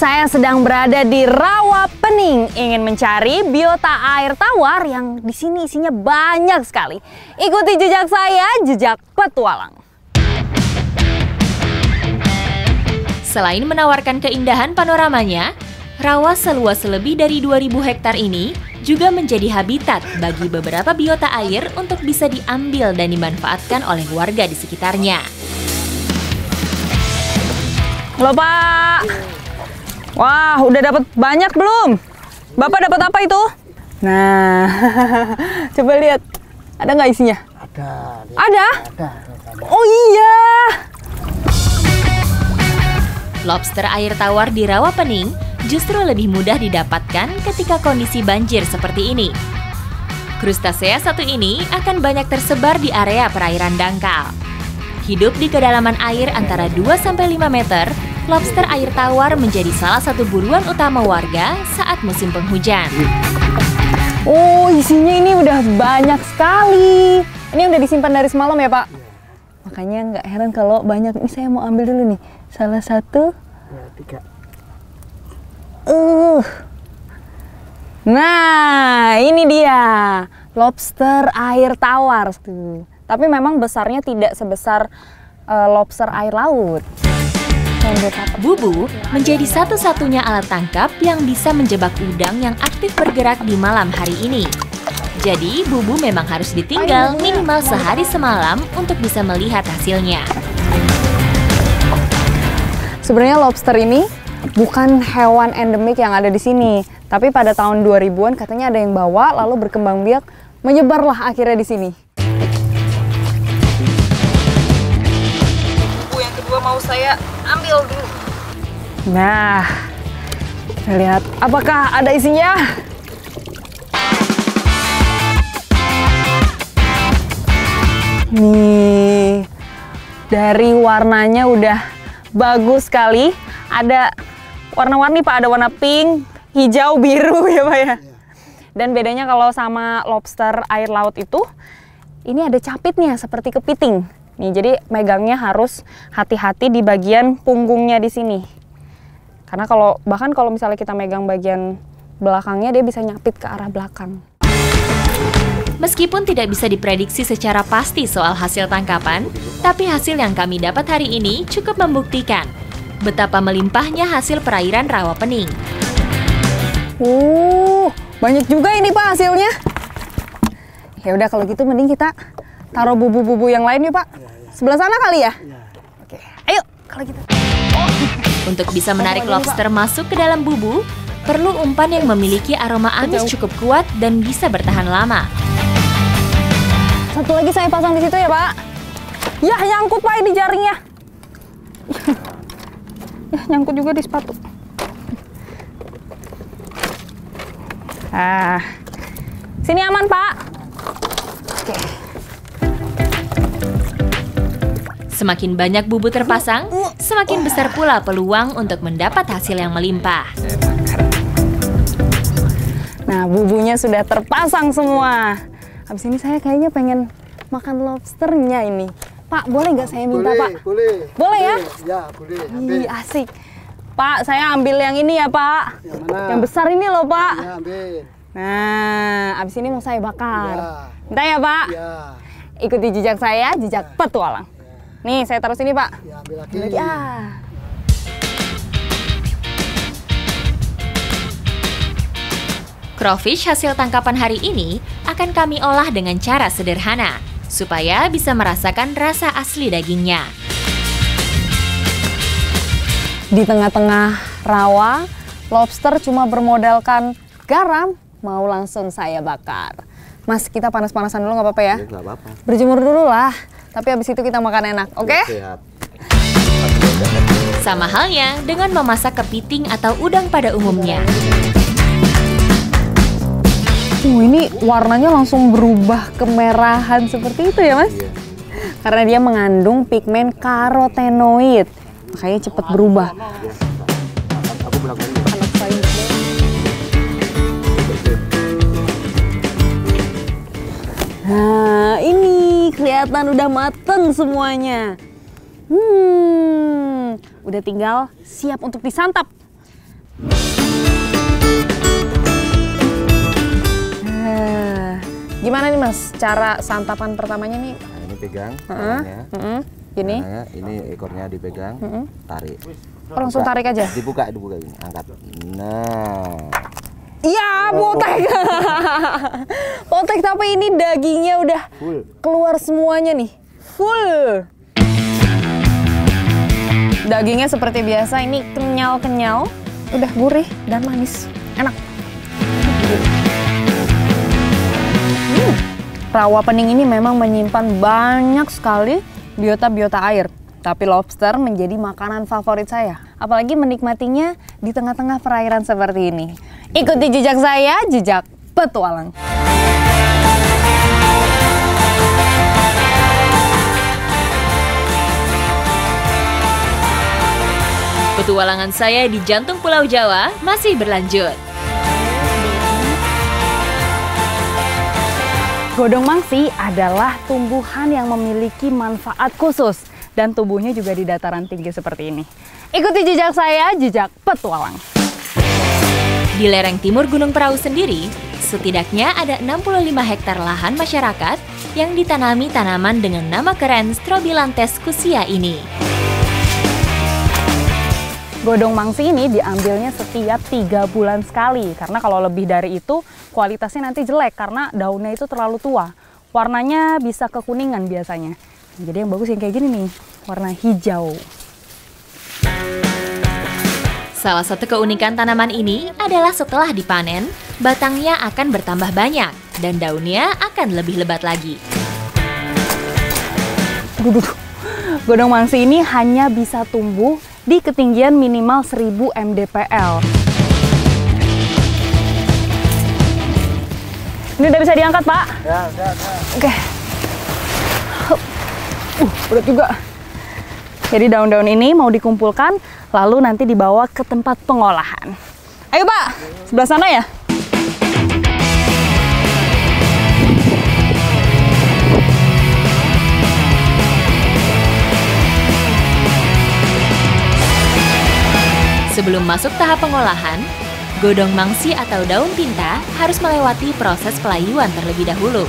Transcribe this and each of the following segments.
saya sedang berada di Rawapening, ingin mencari biota air tawar yang di sini isinya banyak sekali. Ikuti jejak saya, jejak petualang. Selain menawarkan keindahan panoramanya, rawa seluas lebih dari 2000 hektar ini juga menjadi habitat bagi beberapa biota air untuk bisa diambil dan dimanfaatkan oleh warga di sekitarnya. Halo Pak. Wah, udah dapat banyak belum? Bapak dapat apa itu? Nah, coba lihat. Ada nggak isinya? Ada. Ada? Ada. Oh iya. Lobster air tawar di Rawapening justru lebih mudah didapatkan ketika kondisi banjir seperti ini. Krustasea satu ini akan banyak tersebar di area perairan dangkal. Hidup di kedalaman air antara 2-5 meter, lobster air tawar menjadi salah satu buruan utama warga saat musim penghujan. Oh, isinya ini udah banyak sekali. Ini udah disimpan dari semalam ya, Pak? Makanya nggak heran kalau banyak. Ini saya mau ambil dulu nih. Salah satu. Ya, 3. Nah, ini dia. Lobster air tawar. Tuh. Tapi memang besarnya tidak sebesar lobster air laut. Bubu menjadi satu-satunya alat tangkap yang bisa menjebak udang yang aktif bergerak di malam hari ini. Jadi, bubu memang harus ditinggal minimal sehari semalam untuk bisa melihat hasilnya. Sebenarnya lobster ini bukan hewan endemik yang ada di sini. Tapi pada tahun 2000-an katanya ada yang bawa, lalu berkembang biak, menyebarlah akhirnya di sini. Bubu yang kedua mau saya ambil dulu. Nah, kita lihat apakah ada isinya. Nih, dari warnanya udah bagus sekali. Ada warna-warni Pak, ada warna pink, hijau, biru ya Pak ya. Dan bedanya kalau sama lobster air laut itu, ini ada capitnya seperti kepiting. Nih, jadi megangnya harus hati-hati di bagian punggungnya di sini. Karena bahkan kalau misalnya kita megang bagian belakangnya, dia bisa nyapit ke arah belakang. Meskipun tidak bisa diprediksi secara pasti soal hasil tangkapan, tapi hasil yang kami dapat hari ini cukup membuktikan betapa melimpahnya hasil perairan Rawapening. Banyak juga ini Pak hasilnya. Ya udah kalau gitu mending kita taruh bubu-bubu yang lain yuk Pak. Sebelah sana kali ya? Oke, ayo kalau gitu. Untuk bisa menarik lobster masuk ke dalam bubu, perlu umpan yang memiliki aroma amis cukup kuat dan bisa bertahan lama. Satu lagi saya pasang di situ ya Pak. Ya nyangkut Pak ini jaringnya. Ya nyangkut juga di sepatu. Sini aman Pak. Oke. Semakin banyak bubu terpasang, semakin besar pula peluang untuk mendapat hasil yang melimpah. Nah, bubunya sudah terpasang semua. Habis ini saya kayaknya pengen makan lobsternya ini. Pak, boleh nggak saya minta Pak? Boleh. Boleh ya? Ya, boleh. Ambil. Ih, asik. Pak, saya ambil yang ini ya Pak. Yang mana? Yang besar ini loh Pak. Ya, ambil. Nah, abis ini mau saya bakar. Ya. Bentar ya Pak. Ya. Ikuti jejak saya, jejak petualang. Nih, saya taruh sini Pak. Ya, ambil lagi. Ya. Crawfish hasil tangkapan hari ini akan kami olah dengan cara sederhana, supaya bisa merasakan rasa asli dagingnya. Di tengah-tengah rawa, lobster cuma bermodalkan garam, mau langsung saya bakar. Mas, kita panas-panasan dulu nggak apa-apa ya? Nggak apa-apa. Berjemur dulu lah, tapi habis itu kita makan enak, oke? Sehat. Sama halnya dengan memasak kepiting atau udang pada umumnya. Ini warnanya langsung berubah kemerahan seperti itu ya Mas? Iya. Karena dia mengandung pigmen karotenoid, makanya cepat berubah. Aku bilang ini. Anak saya. Nah, ini kelihatan udah mateng semuanya. Udah tinggal siap untuk disantap. Gimana nih Mas, cara santapan pertamanya nih? Nah, ini pegang tangannya. Gini? Tangannya, ini ekornya dipegang, tarik. Oh, langsung tarik aja? Dibuka ini, angkat. Nah. Iya, potek. Potek, tapi ini dagingnya udah Full. keluar semuanya nih. Full. Dagingnya seperti biasa, ini kenyal-kenyal. Udah gurih dan manis. Enak. Rawa Pening ini memang menyimpan banyak sekali biota-biota air. Tapi lobster menjadi makanan favorit saya. Apalagi menikmatinya di tengah-tengah perairan seperti ini. Ikuti jejak saya, jejak petualang. Petualangan saya di jantung Pulau Jawa masih berlanjut. Godong mangsi adalah tumbuhan yang memiliki manfaat khusus dan tumbuhnya juga di dataran tinggi seperti ini. Ikuti jejak saya, jejak petualang. Di lereng timur Gunung Prau sendiri, setidaknya ada 65 hektar lahan masyarakat yang ditanami tanaman dengan nama keren Strobilantes cusia ini. Godong mangsi ini diambilnya setiap 3 bulan sekali, karena kalau lebih dari itu kualitasnya nanti jelek karena daunnya itu terlalu tua. Warnanya bisa kekuningan biasanya. Jadi yang bagus yang kayak gini nih, warna hijau. Salah satu keunikan tanaman ini adalah setelah dipanen, batangnya akan bertambah banyak dan daunnya akan lebih lebat lagi. Godong mangsi ini hanya bisa tumbuh di ketinggian minimal 1000 mdpl. Ini udah bisa diangkat, Pak? Ya, udah. Oke. Berat juga. Jadi daun-daun ini mau dikumpulkan, lalu nanti dibawa ke tempat pengolahan. Ayo Pak, sebelah sana ya. Sebelum masuk tahap pengolahan, godong mangsi atau daun tinta harus melewati proses pelayuan terlebih dahulu.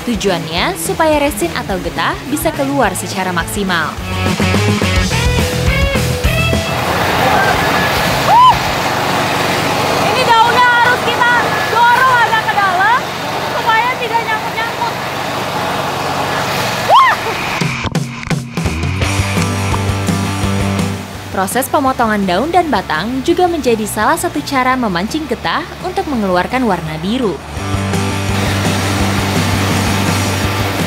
Tujuannya supaya resin atau getah bisa keluar secara maksimal. Ini daunnya harus kita dorong agak ke dalam supaya tidak nyangkut-nyangkut. Proses pemotongan daun dan batang juga menjadi salah satu cara memancing getah untuk mengeluarkan warna biru.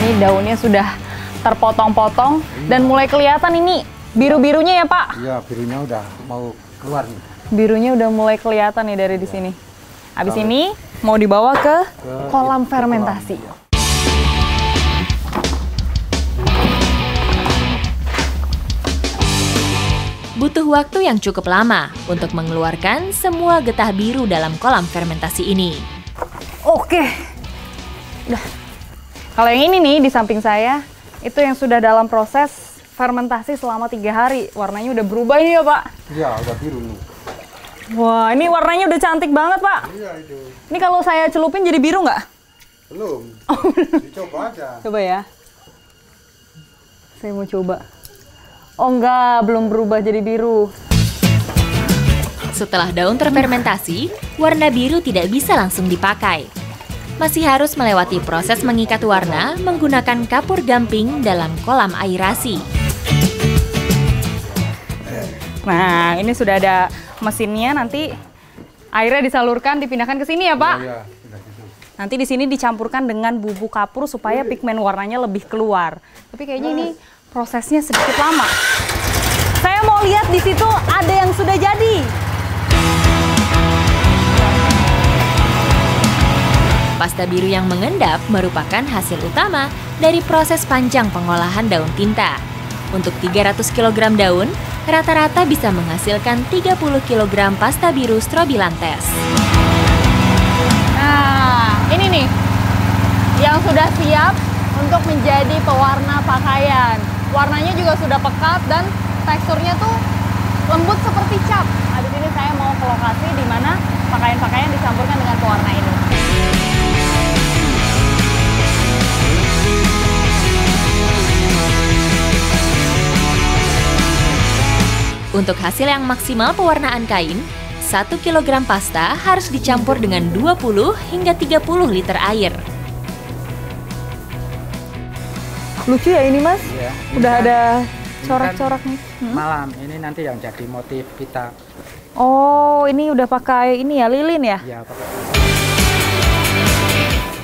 Ini daunnya sudah terpotong-potong dan mulai kelihatan ini biru-birunya ya Pak. Iya, birunya udah mau keluar nih. Birunya udah mulai kelihatan nih dari di sini. Habis ini mau dibawa ke kolam fermentasi. Butuh waktu yang cukup lama untuk mengeluarkan semua getah biru dalam kolam fermentasi ini. Oke. Udah. Kalau yang ini nih di samping saya, itu yang sudah dalam proses fermentasi selama 3 hari. Warnanya udah berubah ini ya Pak? Iya, udah biru nih. Wah, ini warnanya udah cantik banget Pak. Iya itu. Ini kalau saya celupin jadi biru nggak? Belum. Dicoba aja. Coba ya. Saya mau coba. Oh enggak, belum berubah jadi biru. Setelah daun terfermentasi, warna biru tidak bisa langsung dipakai. Masih harus melewati proses mengikat warna menggunakan kapur gamping dalam kolam airasi. Nah, ini sudah ada mesinnya, nanti airnya disalurkan, dipindahkan ke sini ya Pak? Iya, udah gitu. Nanti di sini dicampurkan dengan bubuk kapur supaya pigmen warnanya lebih keluar. Tapi kayaknya ini prosesnya sedikit lama. Saya mau lihat di situ ada yang sudah jadi. Pasta biru yang mengendap merupakan hasil utama dari proses panjang pengolahan daun tinta. Untuk 300 kg daun, rata-rata bisa menghasilkan 30 kg pasta biru Strobilantes. Nah, ini nih yang sudah siap untuk menjadi pewarna pakaian. Warnanya juga sudah pekat dan teksturnya tuh lembut seperti cap. Habis ini saya mau ke lokasi di mana pakaian-pakaian dicampurkan dengan pewarna ini. Untuk hasil yang maksimal pewarnaan kain, 1 kg pasta harus dicampur dengan 20 hingga 30 liter air. Lucu ya ini, Mas? Iya, Udah ini ada kan corak-coraknya. malam ini nanti yang jadi motif kita. Oh, ini udah pakai ini ya, lilin ya? Ya, pakai.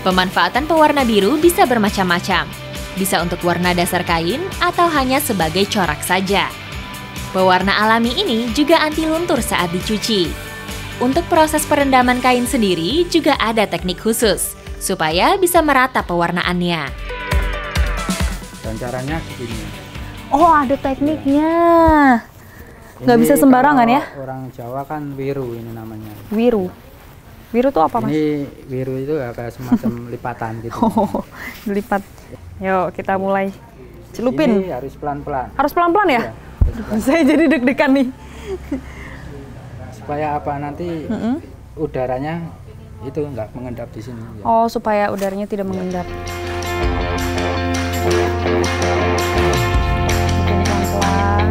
Pemanfaatan pewarna biru bisa bermacam-macam. Bisa untuk warna dasar kain atau hanya sebagai corak saja. Pewarna alami ini juga anti luntur saat dicuci. Untuk proses perendaman kain sendiri juga ada teknik khusus, supaya bisa merata pewarnaannya. Dan caranya begini. Oh, ada tekniknya. Nggak Ini bisa sembarangan kalau ya? Orang Jawa kan wiru ini namanya. Wiru. Wiru tuh apa, Mas? Ini wiru itu kayak semacam lipatan gitu. Oh, dilipat. Yuk, kita mulai celupin. Ini harus pelan-pelan. Harus pelan-pelan ya? Iya, harus pelan. Saya jadi deg-degan nih. Supaya apa nanti udaranya itu nggak mengendap di sini. Ya. Oh, supaya udaranya tidak mengendap. Bikin pelan-pelan.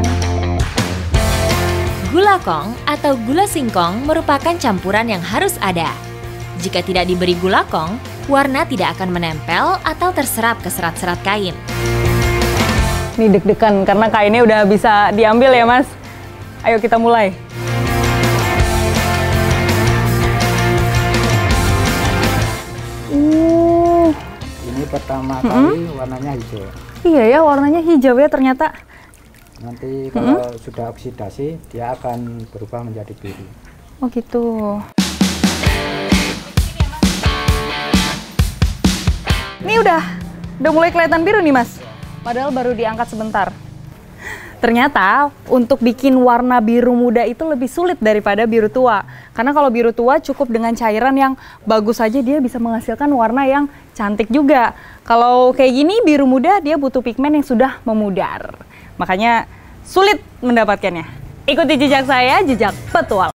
Gula kong atau gula singkong merupakan campuran yang harus ada. Jika tidak diberi gula kong, warna tidak akan menempel atau terserap ke serat-serat kain. Ini deg-degan karena kainnya udah bisa diambil ya, Mas. Ayo kita mulai. Ini pertama kali warnanya hijau. Iya ya, warnanya hijau ya ternyata. Nanti kalau sudah oksidasi, dia akan berubah menjadi biru. Oh gitu. Ini udah mulai kelihatan biru nih, Mas. Padahal baru diangkat sebentar. Ternyata untuk bikin warna biru muda itu lebih sulit daripada biru tua. Karena kalau biru tua cukup dengan cairan yang bagus saja dia bisa menghasilkan warna yang cantik juga. Kalau kayak gini biru muda dia butuh pigmen yang sudah memudar. Makanya sulit mendapatkannya. Ikuti jejak saya, jejak petualang.